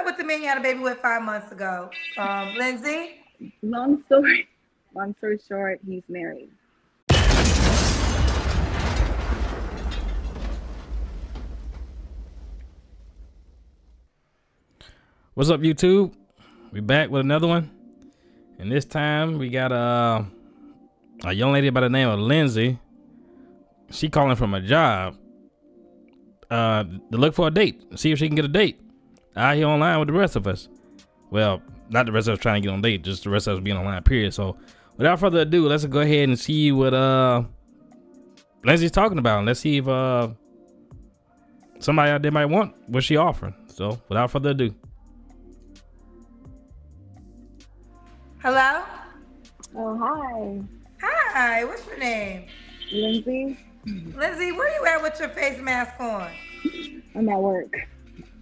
with the man you had a baby with 5 months ago? Lindsay? Long story, long story short, he's married. What's up, YouTube? We back with another one, and this time we got a young lady by the name of Lindsay. She calling from a job to look for a date, see if she can get a date out here online with the rest of us. Well, not the rest of us trying to get on a date, just the rest of us being online, period. So without further ado, let's go ahead and see what Lindsay's talking about, and let's see if somebody out there might want what she offering. So without further ado. Hello? Oh, hi. Hi, what's your name? Lindsay. Lindsay, where you at with your face mask on? I'm at work.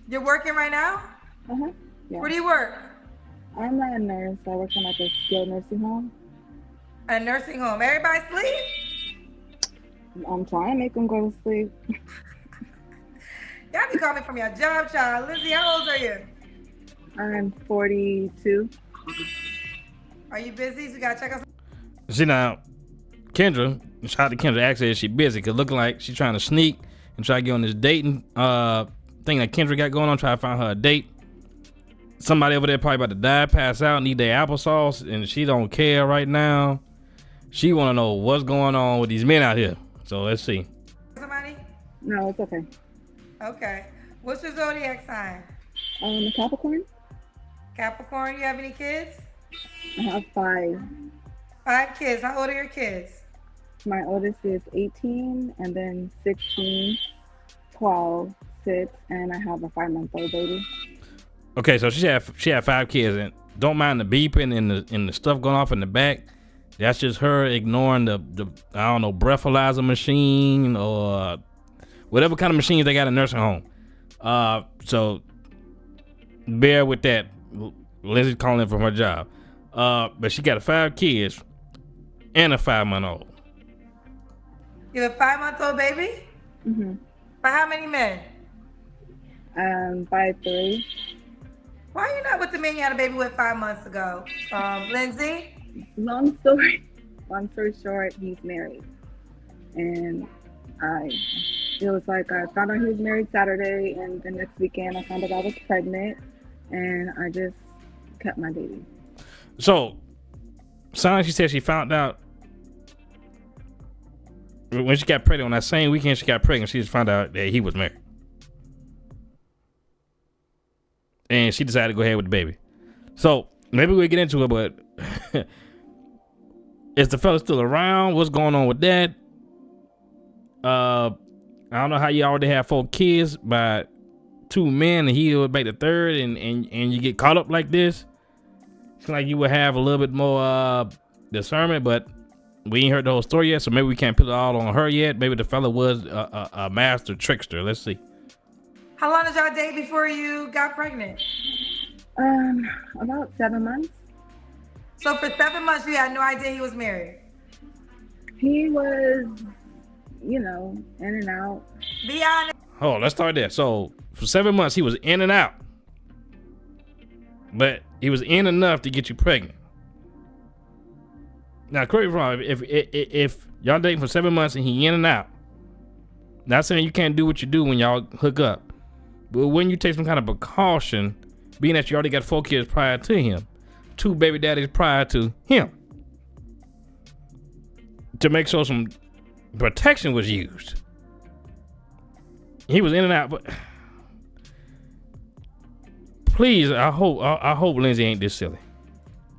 You're working right now? Uh-huh. Yeah. Where do you work? I'm not a nurse. I work in like a skilled nursing home. A nursing home. Everybody sleep? I'm trying to make them go to sleep. Y'all be calling from your job, child. Lindsay, how old are you? I'm 42. Are you busy? So we gotta check us. See now, Kendra, shout out to Kendra, actually, is she busy? Cause looking like she's trying to sneak and try to get on this dating thing that Kendra got going on, try to find her a date. Somebody over there probably about to die, pass out, need their applesauce, and she don't care right now. She wanna know what's going on with these men out here. So let's see. Somebody? No, it's okay. Okay. What's your zodiac sign? Capricorn. Capricorn. You have any kids? I have 5. 5 kids. How old are your kids? My oldest is 18, and then 16, 12, 6, and I have a 5-month-old baby. Okay, so she had 5 kids, and don't mind the beeping and the stuff going off in the back. That's just her ignoring the I don't know, breathalyzer machine or whatever kind of machines they got in nursing home. So bear with that. Lindsay's calling from her job. But she got 5 kids and a 5-month-old. You have a 5-month-old baby? Mm-hmm. By how many men? 5'3". Why are you not with the man you had a baby with 5 months ago? Lindsay? Long story short, he's married. And it was like I found out he was married Saturday, and the next weekend I found out I was pregnant, and I just kept my baby. So, sounds like she said she found out when she got pregnant. On that same weekend she got pregnant, she just found out that he was married. And she decided to go ahead with the baby. So, maybe we'll get into it, but is the fella still around? What's going on with that? I don't know how you already have 4 kids by 2 men and he would make the 3rd and you get caught up like this. It's like you would have a little bit more discernment, but we ain't heard the whole story yet, so maybe we can't put it all on her yet. Maybe the fella was a master trickster. Let's see. How long did y'all date before you got pregnant? About 7 months. So for 7 months you had no idea he was married? He was, in and out. Be honest. Oh, let's start there. So for 7 months he was in and out, but he was in enough to get you pregnant. Now, correct me if I'm wrong. If y'all dating for 7 months and he in and out, not saying you can't do what you do when y'all hook up, but when you take some kind of precaution, being that you already got 4 kids prior to him, 2 baby daddies prior to him, to make sure some protection was used. He was in and out, but please, I hope Lindsay ain't this silly.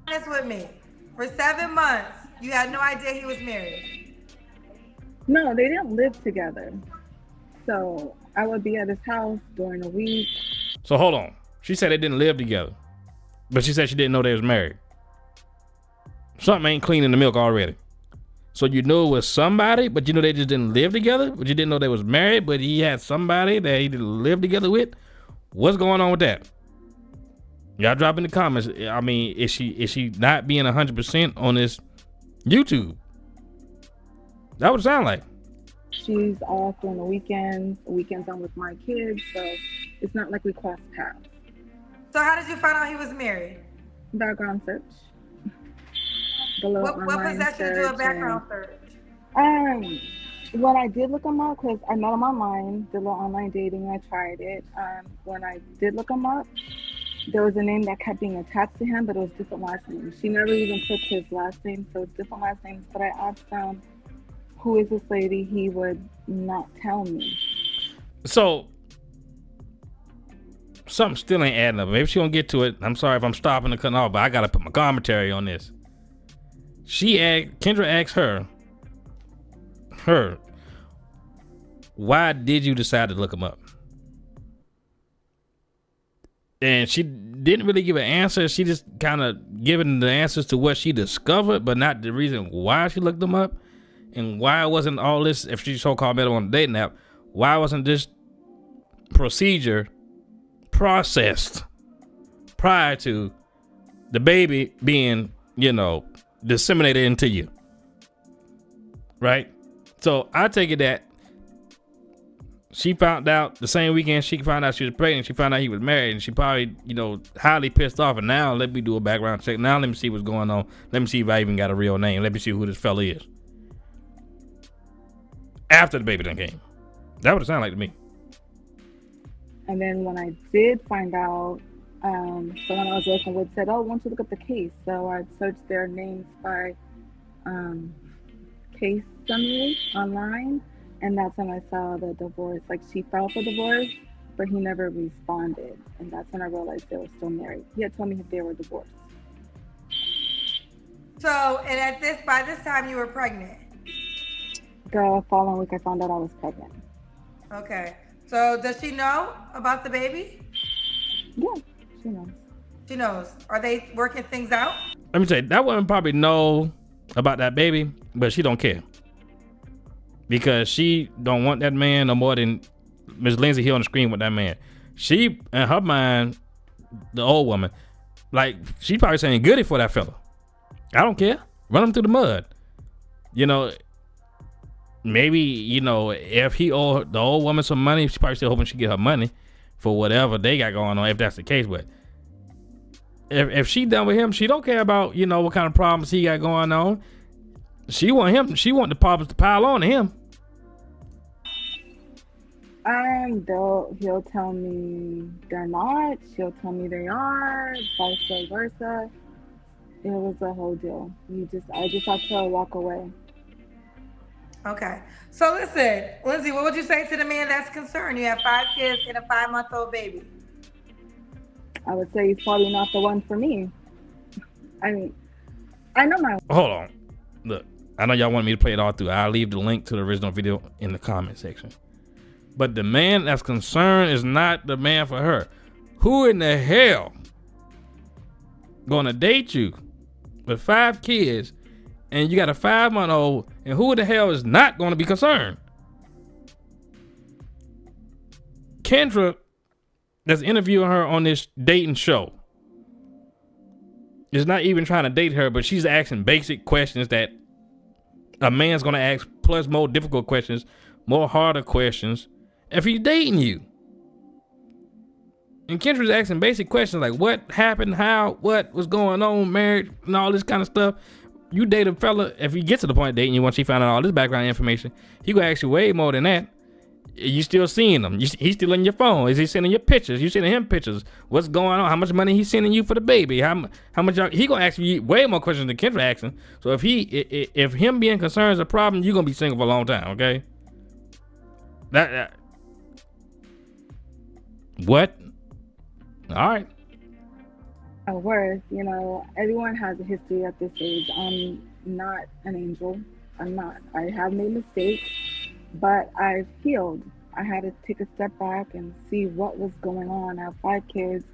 Honest with me. For 7 months, you had no idea he was married. No, they didn't live together. So I would be at his house during the week. So hold on. She said they didn't live together, but she said she didn't know they was married. Something ain't clean in the milk already. So you knew it was somebody, but you know they just didn't live together, but you didn't know they was married, but he had somebody that he didn't live together with. What's going on with that? Y'all drop in the comments. I mean, is she not being 100% on this YouTube? That would sound like. She's off on the weekends. Weekends I'm with my kids, so it's not like we cross paths. So how did you find out he was married? Background search. The little What online possessed you to do a search background search? When I did look him up, because I met him online, the little online dating, I tried it. When I did look him up, there was a name that kept being attached to him, but it was different last names. She never even took his last name, so it's different last names. But I asked him, who is this lady? He would not tell me. So something still ain't adding up. Maybe she won't get to it. I'm sorry if I'm stopping and cutting off, but I gotta put my commentary on this. Kendra asked her, why did you decide to look him up? And she didn't really give an answer. She just kind of given the answers to what she discovered, but not the reason why she looked them up. And why wasn't all this, if she so-called met him on a dating app, why wasn't this procedure processed prior to the baby being, disseminated into you? Right? So I take it that she found out the same weekend she found out she was pregnant. She found out he was married, and she probably, highly pissed off. And now let me do a background check. Now let me see what's going on. Let me see if I even got a real name. Let me see who this fella is. After the baby done came. That would have sounded like to me. And then when I did find out, someone I was working with said, "Oh, why don't you look up the case?" So I searched their names by case summary online. And that's when I saw the divorce. Like, she filed for divorce, but he never responded. And that's when I realized they were still married. He had told me they were divorced. So, and by this time you were pregnant? The following week I found out I was pregnant. Okay. So does she know about the baby? Yeah, she knows. She knows. Are they working things out? Let me tell you, that woman probably know about that baby, but she don't care. Because she don't want that man no more than Ms. Lindsay here on the screen with that man. She, in her mind, the old woman, like, she probably saying goody for that fella. I don't care. Run him through the mud. Maybe, if he owe the old woman some money, she probably still hoping she get her money for whatever they got going on, if that's the case. But if she done with him, she don't care about, what kind of problems he got going on. She want the problems to pile on to him. He'll tell me they're not. She'll tell me they are. Vice versa. It was a whole deal. I just had to walk away. Okay. So listen, Lindsay, what would you say to the man that's concerned? You have 5 kids and a 5-month-old baby. I would say he's probably not the one for me. I mean, I know my. Hold on. Look. I know y'all want me to play it all through. I'll leave the link to the original video in the comment section. But the man that's concerned is not the man for her. Who in the hell gonna date you with 5 kids and you got a 5-month-old, and who the hell is not gonna be concerned? Kendra, that's interviewing her on this dating show, is not even trying to date her, but she's asking basic questions that a man's gonna ask, plus more difficult questions, more harder questions, if he's dating you. And Kendra's asking basic questions like what happened, how, what was going on, married, and all this kind of stuff. You date a fella, if he gets to the point of dating you, once he found out all this background information, he gonna ask you way more than that. You still seeing him? He's still in your phone? Is he sending you pictures? You sending him pictures? What's going on? How much money he's sending you for the baby? How much? He gonna ask you way more questions than Kendra asking. So if him being concerned is a problem, you're gonna be single for a long time. Okay. What? All right. Worth, everyone has a history at this age. I'm not an angel. I'm not. I have made mistakes, but I've healed. I had to take a step back and see what was going on. I have 5 kids,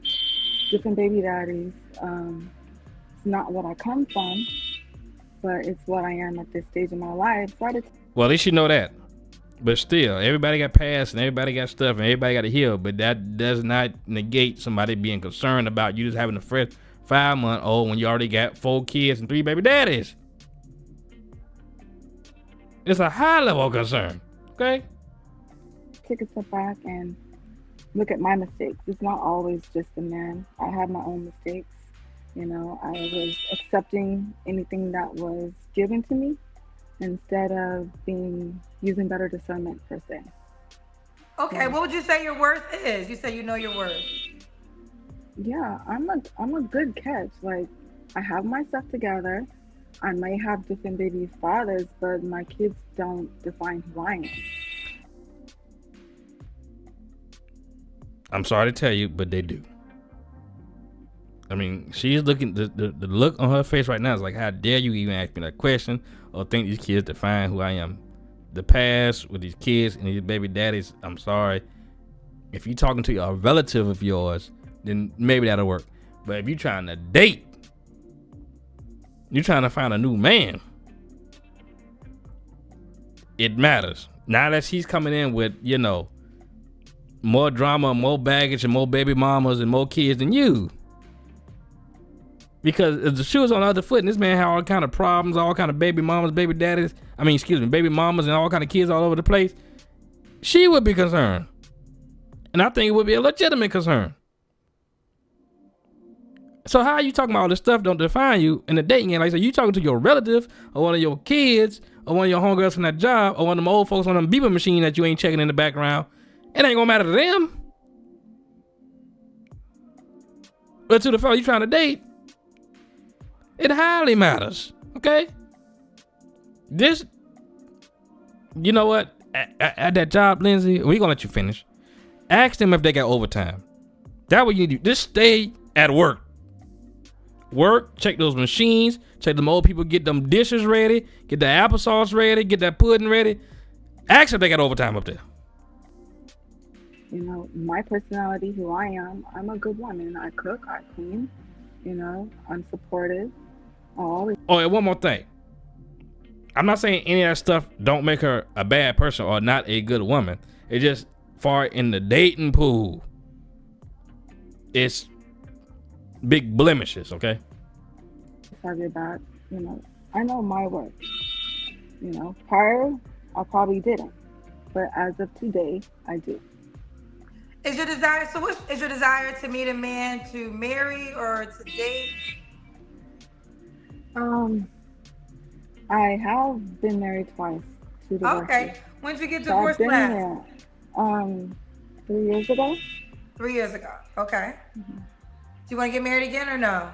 different baby daddies. It's not what I come from, but it's what I am at this stage in my life. So well, at least you know that. But still, everybody got past and everybody got stuff and everybody got to heal. But that does not negate somebody being concerned about you just having a fresh 5-month-old when you already got 4 kids and 3 baby daddies. It's a high level of concern. Okay? Take a step back and look at my mistakes. It's not always just the man. I have my own mistakes. You know, I was accepting anything that was given to me instead of being using better discernment per se. Okay, So what would you say your worth is? You say you know your worth. yeah, I'm a good catch. Like I have my stuff together. I may have different baby fathers, but my kids don't define who I am. I'm sorry to tell you, but they do. I mean, she's looking, the look on her face right now is like, how dare you even ask me that question or think these kids define who I am? The past with these kids and these baby daddies, I'm sorry. If you're talking to a relative of yours, then maybe that'll work. But if you're trying to date, you're trying to find a new man, it matters. Now that she's coming in with, you know, more drama, more baggage, and more baby mamas and more kids than you. Because if the shoe was on the other foot and this man had all kind of problems, all kind of baby mamas, baby daddies, baby mamas and all kind of kids all over the place, she would be concerned. And I think it would be a legitimate concern. So how are you talking about all this stuff don't define you in the dating game? Like I said, you talking to your relative or one of your kids or one of your homegirls from that job or one of them old folks on them beeper machine that you ain't checking in the background. It ain't gonna matter to them. But to the fellow you trying to date, it highly matters, okay? This, you know what? At that job, Lindsay, we gonna let you finish. Ask them if they got overtime. That what you need to do. Just stay at work. Work, check those machines, check them old people, get them dishes ready, get the applesauce ready, get that pudding ready. Ask if they got overtime up there. You know, my personality, who I am, I'm a good woman. I cook, I clean, you know, I'm supportive. Always. Oh, and one more thing. I'm not saying any of that stuff don't make her a bad person or not a good woman. It's just far in the dating pool, it's big blemishes, okay? Sorry about, you know, I know my worth. You know, prior, I probably didn't. But as of today, I do. Is your desire, so what is your desire to meet a man to marry or to date? I have been married twice, 2 divorces. Okay. When did you get So I've divorced been last? there, 3 years ago. 3 years ago. Okay. Mm-hmm. Do you want to get married again or no?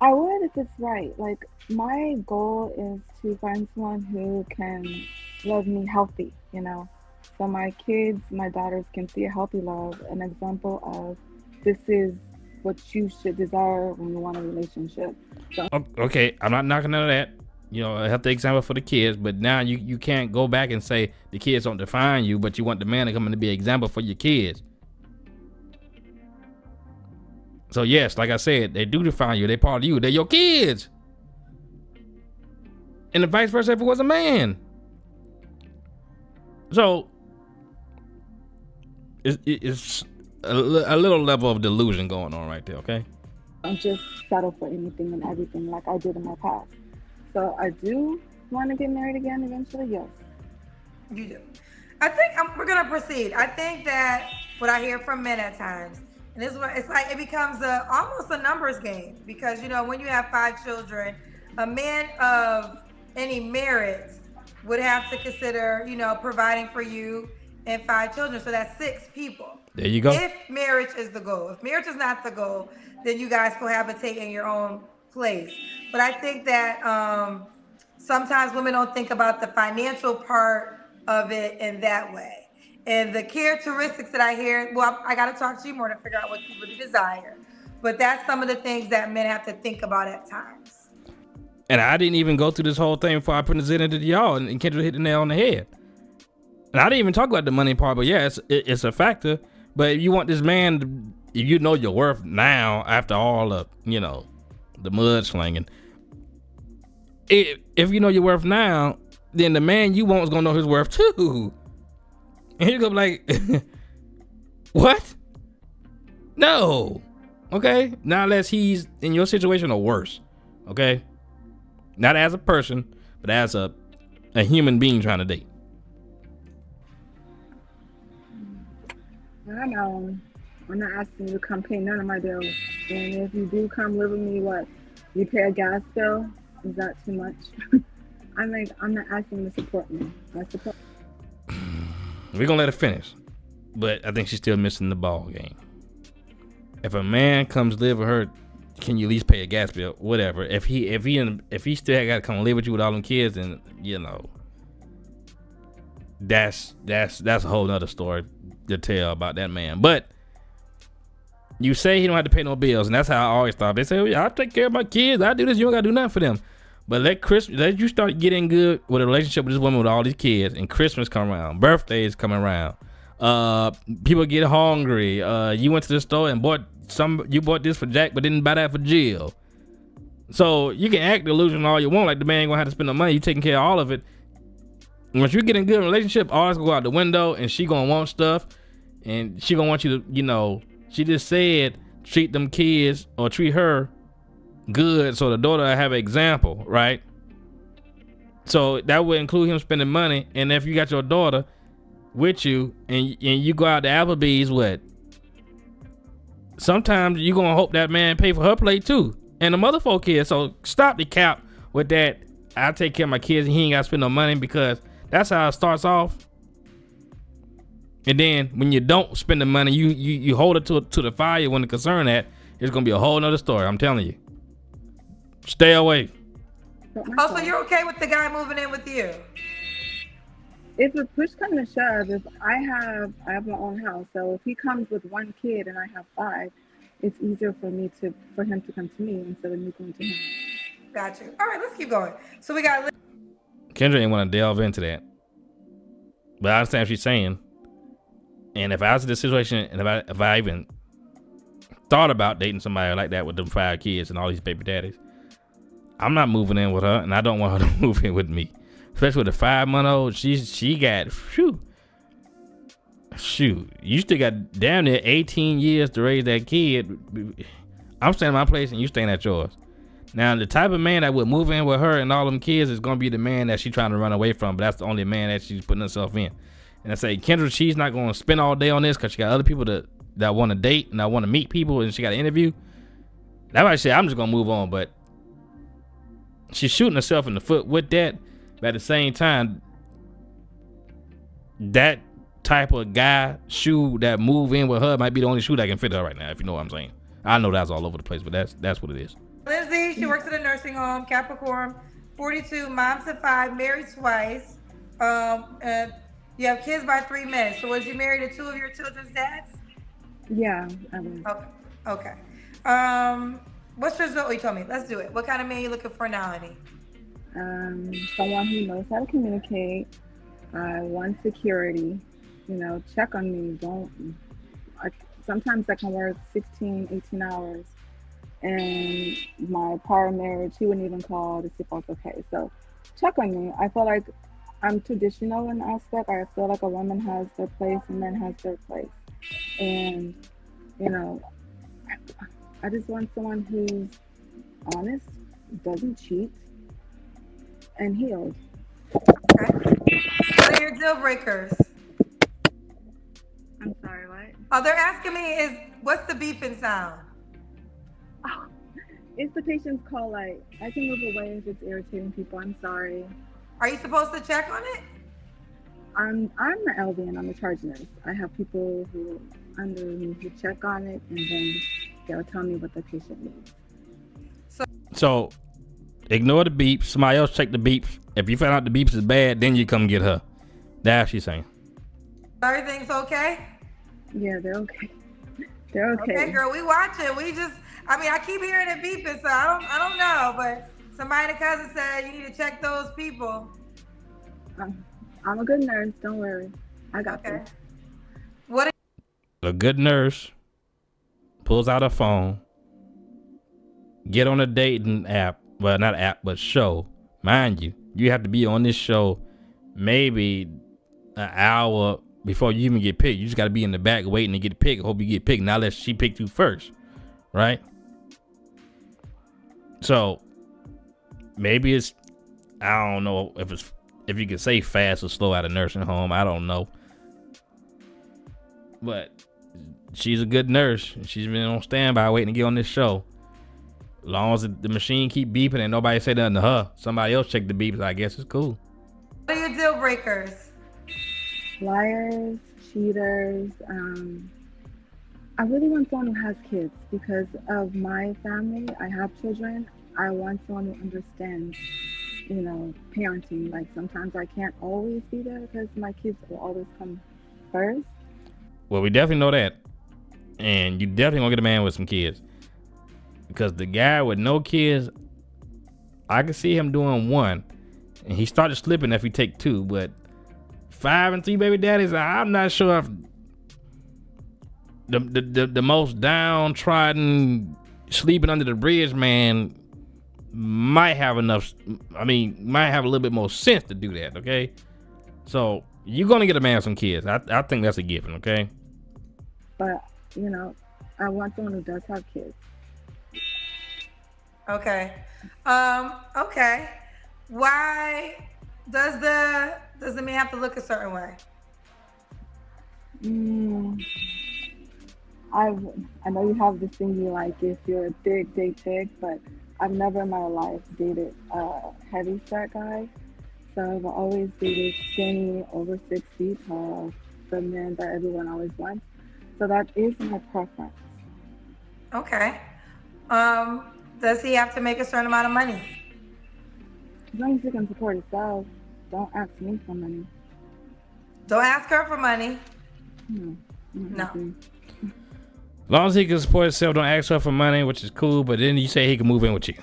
I would if it's right. Like, my goal is to find someone who can love me healthy, you know? So my kids, my daughters can see a healthy love, an example of this is what you should desire when you want a relationship. So, Okay, I'm not knocking none of that. You know, I have the example for the kids, but now you can't go back and say the kids don't define you, but you want the man to come in to be an example for your kids. So yes, like I said, they do define you. They're part of you. They're your kids. And the vice versa if it was a man. So it's a little level of delusion going on right there, okay? don't just settle for anything and everything like I did in my past. So I do want to get married again eventually, yes. You do. I think we're gonna proceed. I think that what I hear from men at times, and this is what it's like, it becomes almost a numbers game because when you have 5 children, a man of any merit would have to consider providing for you and 5 children. So that's 6 people. There you go. If marriage is the goal. If marriage is not the goal, then you guys cohabitate in your own place. But I think that sometimes women don't think about the financial part of it in that way. And the characteristics that I hear, well, I got to talk to you more to figure out what you really desire. But that's some of the things that men have to think about at times. And I didn't even go through this whole thing before I presented it to y'all, and Kendra hit the nail on the head. And I didn't even talk about the money part, but yeah, it's a factor. But if you want this man, if you know your worth now, after all of, the mud slinging, if you know your worth now, then the man you want is gonna know his worth too. And you're gonna be like, what? No. Okay? Not unless he's in your situation or worse. Okay? Not as a person, but as a human being trying to date. I know. I'm not asking you to come pay none of my bills. And if you do come live with me, what? You pay a gas bill? Is that too much? I'm not asking you to support me. I support. We're gonna let her finish, but I think she's still missing the ball game. If a man comes live with her, can you at least pay a gas bill? Whatever. If he still got to come live with you with all them kids, then you know, that's a whole nother story to tell about that man. But you say he don't have to pay no bills, and that's how I always thought. They say, oh, yeah, I take care of my kids. I do this. You don't got to do nothing for them. But let you start getting good with a relationship with this woman with all these kids, and Christmas come around, birthdays come around, people get hungry. You went to the store and you bought this for Jack, but didn't buy that for Jill. So you can act delusional all you want, like the man ain't gonna have to spend no money. You taking care of all of it. Once you get in a good relationship, all that's gonna go out the window, and she gonna want stuff, and she gonna want you to, you know. She just said treat them kids or treat her good so the daughter have an example, right? So that would include him spending money. And if you got your daughter with you and you go out to Applebee's, what? Sometimes you gonna hope that man pay for her plate too, and the mother 4 kids. So stop the cap with that. I take care of my kids and he ain't gotta spend no money, because that's how it starts off. And then when you don't spend the money, you hold it to the fire when the concern that, it's gonna be a whole nother story. I'm telling you. Stay away. Also, you're okay with the guy moving in with you? If a push comes to shove, if I have my own house, so if he comes with 1 kid and I have 5, it's easier for him to come to me instead of me going to him. Got you. All right, let's keep going. So we got Kendra ain't want to delve into that, but I understand what she's saying. And if I was in this situation, and if I even thought about dating somebody like that with them 5 kids and all these baby daddies, I'm not moving in with her, and I don't want her to move in with me. Especially with a 5-month-old, she got shoot. You still got damn near 18 years to raise that kid. I'm staying in my place, and you staying at yours. Now, the type of man that would move in with her and all them kids is gonna be the man that she's trying to run away from. But that's the only man that she's putting herself in. And I say, Kendra, she's not gonna spend all day on this because she got other people that want to date and that want to meet people, and she got an interview. That's why I say I'm just gonna move on. But she's shooting herself in the foot with that. But at the same time, that type of guy shoe that move in with her might be the only shoe that can fit her right now, if you know what I'm saying. I know that's all over the place, but that's what it is. Lindsay. She works at a nursing home, Capricorn, 42, mom to 5, married twice. And you have kids by 3 men. So was you married to 2 of your children's dads? Yeah, I was. Okay. What's your zodiac? You told me. Let's do it. What kind of man are you looking for now, honey? Someone who knows how to communicate. I want security. You know, check on me. Sometimes I can work 16, 18 hours. And my prior marriage, he wouldn't even call to see if I was okay. So check on me. I feel like I'm traditional in aspect. I feel like a woman has their place and men has their place. And, you know, I just want someone who's honest, doesn't cheat, and healed. Okay. What are your deal breakers? I'm sorry, what? Oh, they're asking me what's the beeping sound? Oh, it's the patient's call light. I can move away if it's irritating people. I'm sorry. Are you supposed to check on it? I'm the LVN. I'm the charge nurse. I have people who under me who check on it, and then they'll tell me what the patient needs. So ignore the beeps. Somebody else check the beeps. If you find out the beeps is bad, then you come get her. That's what she's saying. Everything's okay? Yeah, they're okay. They're okay. Okay, girl, we watching. I keep hearing it beeping, so I don't know, but somebody in the cousin said you need to check those people. I'm a good nurse. Don't worry. I got this. A good nurse pulls out her phone, get on a dating app. Well, not app, but show. Mind you, you have to be on this show maybe an hour before you even get picked. You just got to be in the back waiting to get picked. Hope you get picked. Now unless she picked you first, right? So maybe it's, I don't know if you can say fast or slow at a nursing home. I don't know. But she's a good nurse. She's been on standby waiting to get on this show. As long as the machine keep beeping and nobody say nothing to her, somebody else check the beeps, I guess it's cool. What are your deal breakers? Liars, cheaters. I really want someone who has kids because of my family. I have children. I want someone who understands, parenting. Like sometimes I can't always be there because my kids will always come first. Well, we definitely know that. And you definitely gonna get a man with some kids. Because the guy with no kids, I can see him doing one. And he started slipping if he take two. But 5 and 3 baby daddies, I'm not sure if the most downtrodden, sleeping under the bridge man might have enough, might have a little bit more sense to do that, okay? So you're gonna get a man with some kids. I think that's a given, okay? But, I want someone who does have kids. Okay. Okay. Why does the man have to look a certain way? I know you have this thing you like if you're big, but I've never in my life dated a heavy set guy. So I've always dated skinny, over 6 feet tall, the men that everyone always wants. So that is my preference. Okay. Does he have to make a certain amount of money? As long as he can support himself, don't ask me for money. Don't ask her for money. No. As long as he can support himself, don't ask her for money, which is cool. But then you say he can move in with you.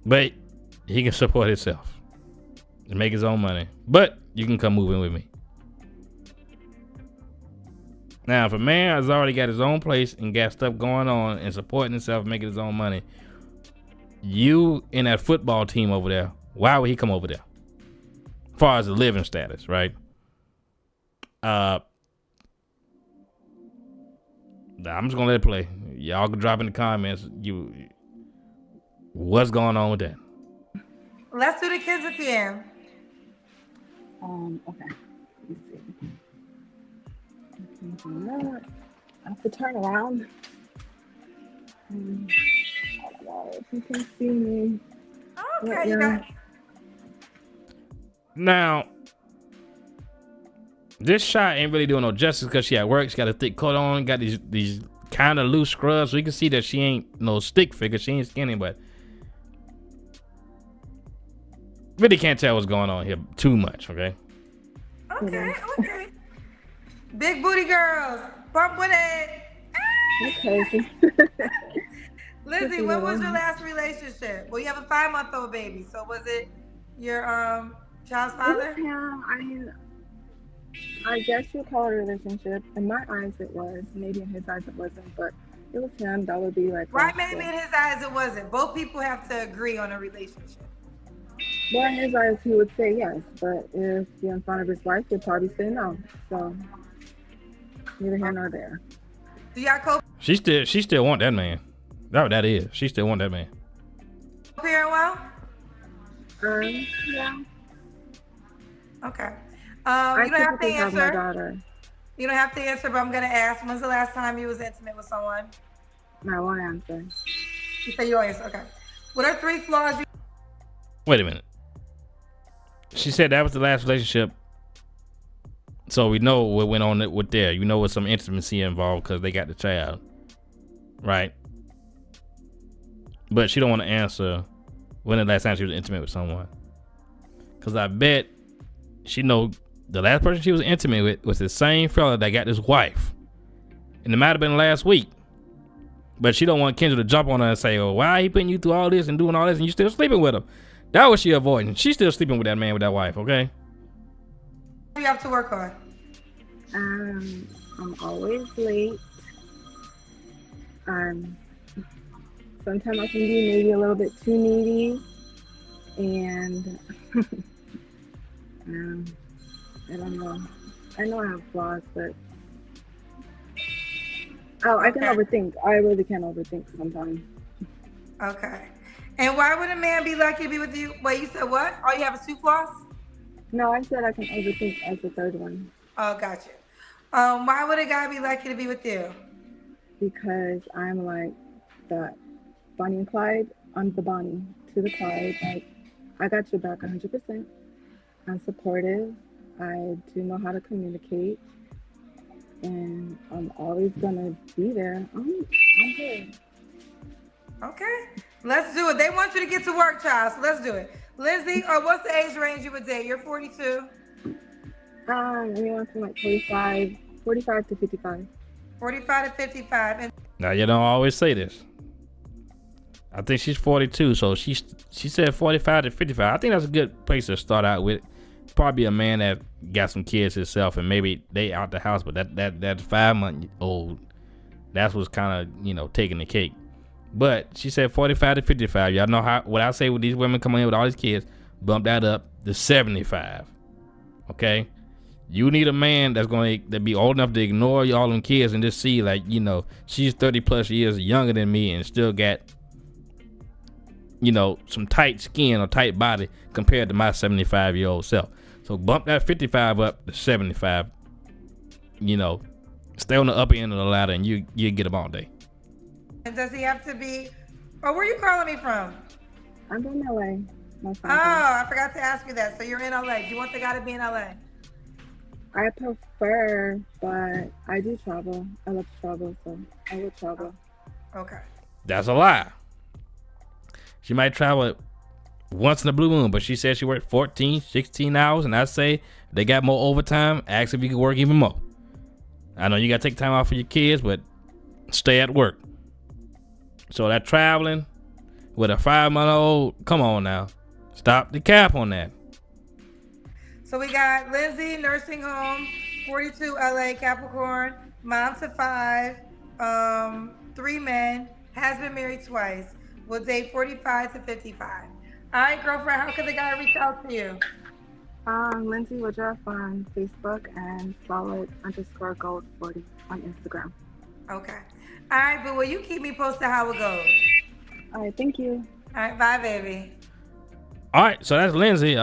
But he can support himself and make his own money. But you can come move in with me. Now, if a man has already got his own place and got stuff going on and supporting himself, making his own money, you in that football team over there, why would he come over there? As far as the living status, right? I'm just gonna let it play. Y'all can drop in the comments. What's going on with that? Let's do the kids at the end. Okay. Let's see. I have to turn around. I don't know if you can see me. Okay, you got. Now, this shot ain't really doing no justice because she at work. She got a thick coat on, got these kind of loose scrubs, so you can see that she ain't no stick figure. She ain't skinny, but really can't tell what's going on here too much. Okay. Okay. Big booty girls, bump with it. Okay. Lizzie, when was your last relationship? Well, you have a 5-month-old baby, so was it your child's father? Yeah, I guess you'd call it a relationship. In my eyes, it was. Maybe in his eyes, it wasn't. But it was him. That would be like. Right? Maybe in his eyes, it wasn't. Both people have to agree on a relationship. Well, in his eyes, he would say yes. But if you're in front of his wife, he'd probably say no. So neither here nor there. Do y'all co? She still want that man. That is. She still want that man. Co-parent well? Yeah. Okay. I you don't have to have my answer. daughter. You don't have to answer, but I'm gonna ask. When's the last time you was intimate with someone? I won't answer. You say you don't answer. Okay. What are 3 flaws you? Wait a minute. She said that was the last relationship. So we know what went on with there. You know, with some intimacy involved because they got the child, right? But she don't want to answer when the last time she was intimate with someone. Because I bet she know the last person she was intimate with was the same fella that got this wife. And it might have been last week. But she don't want Kendra to jump on her and say, oh, why he putting you through all this and doing all this and you still sleeping with him? That was she avoiding. She's still sleeping with that man with that wife, okay? You have to work on? I'm always late. Sometimes I can be maybe a little bit too needy, and I don't know. I know I have flaws, but I can overthink. I really can overthink sometimes. Okay. And why would a man be lucky to be with you? Wait, you said what? All you have is 2 flaws? No, I said I can overthink as the third one. Oh, gotcha. Why would a guy be lucky to be with you? Because I'm like the Bonnie and Clyde. I'm the Bonnie to the Clyde. Like, I got your back 100%. I'm supportive. I do know how to communicate, and I'm always gonna be there. I'm good. Okay, let's do it. They want you to get to work, child, so let's do it. Lindsay, what's the age range you would date? You're 42. Anyone from like 45 to 55. 45 to 55. And Now you don't always say this. I think she's 42, so she said 45 to 55. I think that's a good place to start out with. Probably a man that got some kids himself, and maybe they out the house, but that 5-month-old, that's what's kind of taking the cake. But she said 45 to 55. Y'all know what I say with these women coming in with all these kids. Bump that up to 75. Okay, you need a man that's going to be old enough to ignore all them kids and just see, like, she's 30 plus years younger than me and still got some tight skin or tight body compared to my 75-year-old self. So bump that 55 up to 75. Stay on the upper end of the ladder, and you get them all day. And does he have to be? Oh, where are you calling me from? I'm from LA. Oh, I forgot to ask you that. So you're in LA. Do you want the guy to be in LA? I prefer, but I do travel. I love to travel, so I will travel. Okay. That's a lie. She might travel once in a blue moon, but she said she worked 14, 16 hours, and I say they got more overtime. Ask if you can work even more. I know you got to take time off for your kids, but stay at work. So that traveling with a 5-month-old, come on now. Stop the cap on that. So we got Lindsay, nursing home, 42, LA, Capricorn, mom to 5, 3 men, has been married twice, will date 45 to 55. All right, girlfriend, how can the guy reach out to you? Lindsay Woodruff on Facebook and solid_gold40 on Instagram. Okay. All right, but will you keep me posted how it goes? All right, thank you. All right, bye, baby. All right, so that's Lindsay.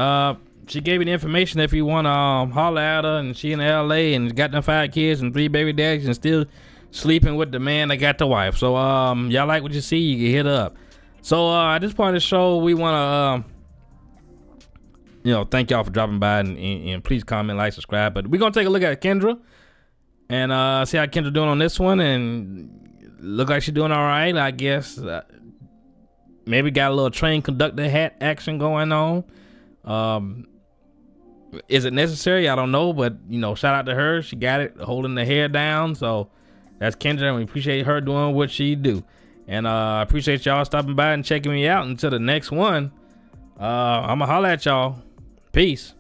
She gave you the information if you want to holler at her, and she in LA and got them 5 kids and 3 baby daddies and still sleeping with the man that got the wife. So y'all like what you see, you can hit her up. So at this point of the show, we want to thank y'all for dropping by, and please comment, like, subscribe. But we're gonna take a look at Kendra and see how Kendra doing on this one, and look like she's doing all right, I guess. Maybe got a little train conductor hat action going on. Is it necessary? I don't know, but shout out to her. She got it, holding the hair down. So that's Kendra, and we appreciate her doing what she do. And I appreciate y'all stopping by and checking me out. Until the next one, I'ma holler at y'all. Peace.